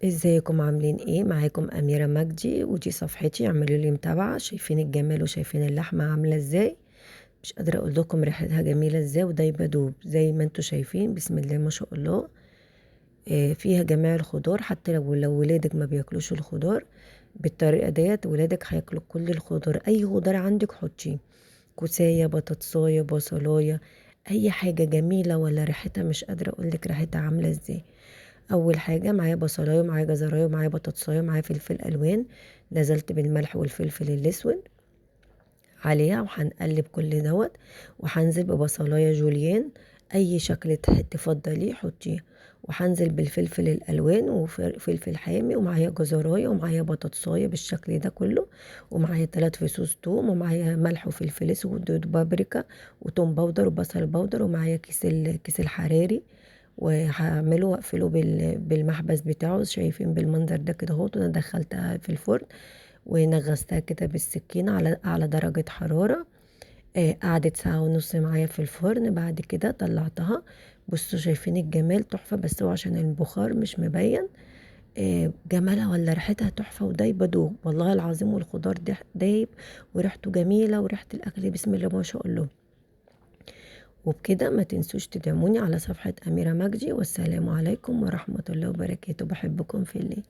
ازيكم عاملين ايه؟ معاكم أميرة مجدي، ودي صفحتي. اعملوا لي متابعة. شايفين الجمال وشايفين اللحمة عاملة ازاي؟ مش قادرة اقول لكم ريحتها جميلة ازاي، وده بدوب زي ما انتوا شايفين. بسم الله ما شاء الله. فيها جميع الخضار، حتى لو ولادك ما بياكلوش الخضار بالطريقة ديت، ولادك هياكلوا كل الخضار. اي خضار عندك حطيه، كوساية، بطاطساية، بصلاية، اي حاجة جميلة. ولا ريحتها مش قادرة اقولك ريحتها عاملة ازاي. اول حاجه معايا بصلايه، معايا جزرايه، معايا بطاطسايه، معايا فلفل الوان. نزلت بالملح والفلفل الاسود عليها، وهنقلب كل دوت. وهنزل ببصلايه جوليان، اي شكل تفضليه حطيه. وهنزل بالفلفل الالوان وفلفل حامي، ومعايا جزرايه، ومعايا بطاطسايه بالشكل ده كله. ومعايا 3 فصوص توم، ومعايا ملح وفلفل اسود وبابريكا وتوم باودر وبصل باودر، ومعايا كيس الحراري. وهعمله واقفله بالمحبس بتاعه. شايفين بالمنظر ده كده اهوت. انا دخلتها في الفرن ونغستها كده بالسكينة على أعلى درجة حرارة. قعدت ساعة ونص معايا في الفرن. بعد كده طلعتها. بصوا شايفين الجمال تحفة، بس هو عشان البخار مش مبين. جمالها ولا ريحتها تحفة ودايبة دوب والله العظيم. والخضار ده دايب وريحته جميلة، وريحة الأكل بسم الله ما شاء الله. وبكده ما تنسوش تدعموني على صفحة أميرة مجدي. والسلام عليكم ورحمة الله وبركاته. بحبكم في الله.